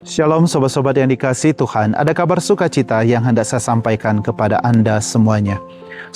Shalom sobat-sobat yang dikasihi Tuhan, ada kabar sukacita yang hendak saya sampaikan kepada Anda semuanya.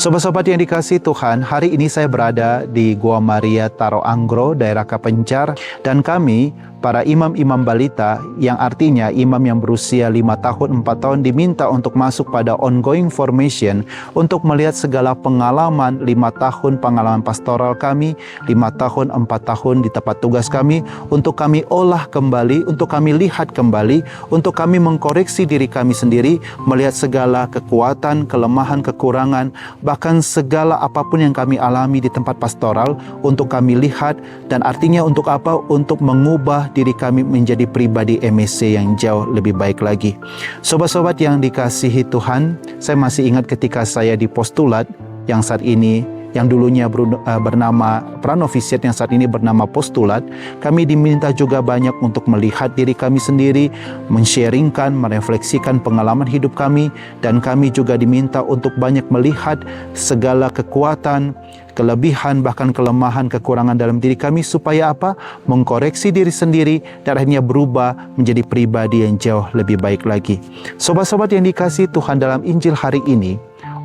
Sobat-sobat yang dikasihi Tuhan, hari ini saya berada di Gua Maria Taro Anggro, daerah Kapencar, dan kami, para imam-imam balita, yang artinya imam yang berusia 5 tahun, 4 tahun, diminta untuk masuk pada ongoing formation untuk melihat segala pengalaman 5 tahun pengalaman pastoral kami, 5 tahun, 4 tahun di tempat tugas kami, untuk kami olah kembali, untuk kami lihat kembali, untuk kami mengkoreksi diri kami sendiri, melihat segala kekuatan, kelemahan, kekurangan, bahkan segala apapun yang kami alami di tempat pastoral, untuk kami lihat, dan artinya untuk apa? Untuk mengubah diri kami menjadi pribadi MSC yang jauh lebih baik lagi. Sobat-sobat yang dikasihi Tuhan, saya masih ingat ketika saya di postulat yang saat ini, yang dulunya bernama pranovisiat, yang saat ini bernama postulat, kami diminta juga banyak untuk melihat diri kami sendiri, men-sharingkan, merefleksikan pengalaman hidup kami, dan kami juga diminta untuk banyak melihat segala kekuatan, kelebihan, bahkan kelemahan, kekurangan dalam diri kami, supaya apa? Mengkoreksi diri sendiri dan akhirnya berubah menjadi pribadi yang jauh lebih baik lagi. Sobat-sobat yang dikasihi Tuhan, dalam Injil hari ini,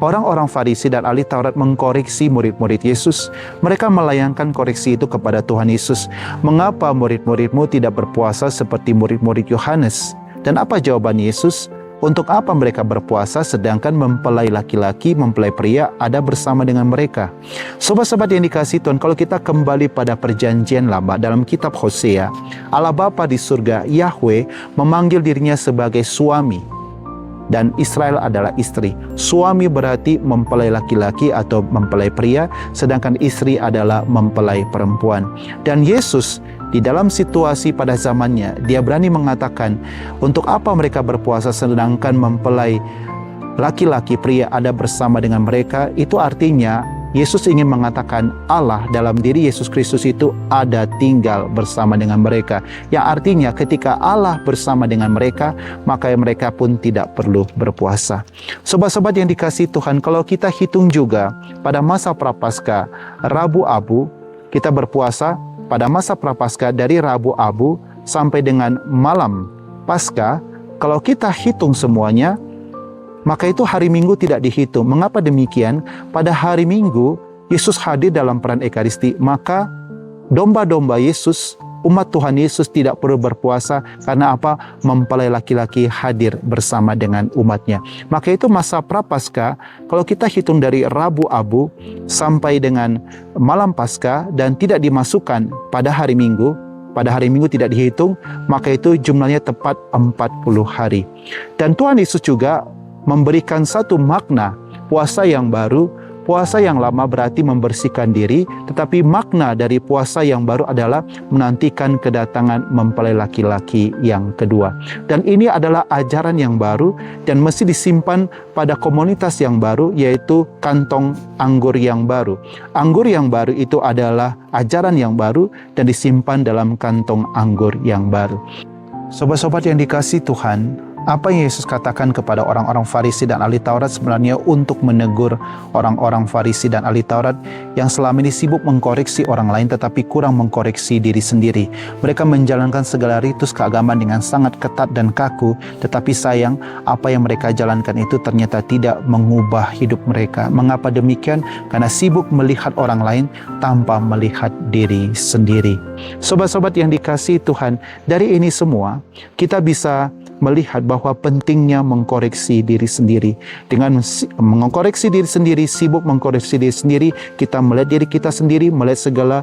orang-orang Farisi dan ahli Taurat mengkoreksi murid-murid Yesus. Mereka melayangkan koreksi itu kepada Tuhan Yesus. Mengapa murid-muridmu tidak berpuasa seperti murid-murid Yohanes? Dan apa jawaban Yesus? Untuk apa mereka berpuasa sedangkan mempelai laki-laki, mempelai pria ada bersama dengan mereka? Sobat-sobat yang dikasihi Tuhan, kalau kita kembali pada perjanjian lama dalam kitab Hosea, Allah Bapa di surga, Yahweh, memanggil dirinya sebagai suami, dan Israel adalah istri. Suami berarti mempelai laki-laki atau mempelai pria, sedangkan istri adalah mempelai perempuan. Dan Yesus di dalam situasi pada zamannya, dia berani mengatakan, untuk apa mereka berpuasa sedangkan mempelai laki-laki pria ada bersama dengan mereka? Itu artinya Yesus ingin mengatakan Allah dalam diri Yesus Kristus itu ada tinggal bersama dengan mereka. Yang artinya ketika Allah bersama dengan mereka, maka mereka pun tidak perlu berpuasa. Sobat-sobat yang dikasihi Tuhan, kalau kita hitung juga pada masa Prapaskah, Rabu Abu, kita berpuasa pada masa Prapaskah dari Rabu Abu sampai dengan malam Paskah. Kalau kita hitung semuanya, maka itu hari Minggu tidak dihitung. Mengapa demikian? Pada hari Minggu, Yesus hadir dalam peran Ekaristi. Maka domba-domba Yesus, umat Tuhan Yesus tidak perlu berpuasa. Karena apa? Mempelai laki-laki hadir bersama dengan umatnya. Maka itu masa Prapaskah, kalau kita hitung dari Rabu Abu sampai dengan malam Paskah dan tidak dimasukkan pada hari Minggu, pada hari Minggu tidak dihitung, maka itu jumlahnya tepat 40 hari. Dan Tuhan Yesus juga memberikan satu makna puasa yang baru. Puasa yang lama berarti membersihkan diri, tetapi makna dari puasa yang baru adalah menantikan kedatangan mempelai laki-laki yang kedua. Dan ini adalah ajaran yang baru dan mesti disimpan pada komunitas yang baru, yaitu kantong anggur yang baru. Anggur yang baru itu adalah ajaran yang baru dan disimpan dalam kantong anggur yang baru. Sobat-sobat yang dikasihi Tuhan, apa yang Yesus katakan kepada orang-orang Farisi dan ahli Taurat sebenarnya untuk menegur orang-orang Farisi dan ahli Taurat yang selama ini sibuk mengkoreksi orang lain tetapi kurang mengkoreksi diri sendiri. Mereka menjalankan segala ritus keagamaan dengan sangat ketat dan kaku, tetapi sayang apa yang mereka jalankan itu ternyata tidak mengubah hidup mereka. Mengapa demikian? Karena sibuk melihat orang lain tanpa melihat diri sendiri. Sobat-sobat yang dikasihi Tuhan, dari ini semua kita bisa melihat bahwa pentingnya mengkoreksi diri sendiri. Dengan mengkoreksi diri sendiri, sibuk mengkoreksi diri sendiri, kita melihat diri kita sendiri, melihat segala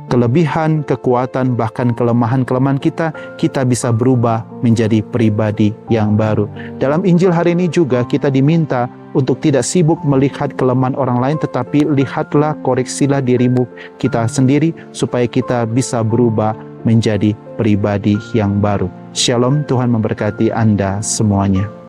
kelebihan, kekuatan, bahkan kelemahan-kelemahan kita, kita bisa berubah menjadi pribadi yang baru. Dalam Injil hari ini juga kita diminta untuk tidak sibuk melihat kelemahan orang lain, tetapi lihatlah, koreksilah dirimu kita sendiri, supaya kita bisa berubah menjadi pribadi yang baru. Shalom, Tuhan memberkati Anda semuanya.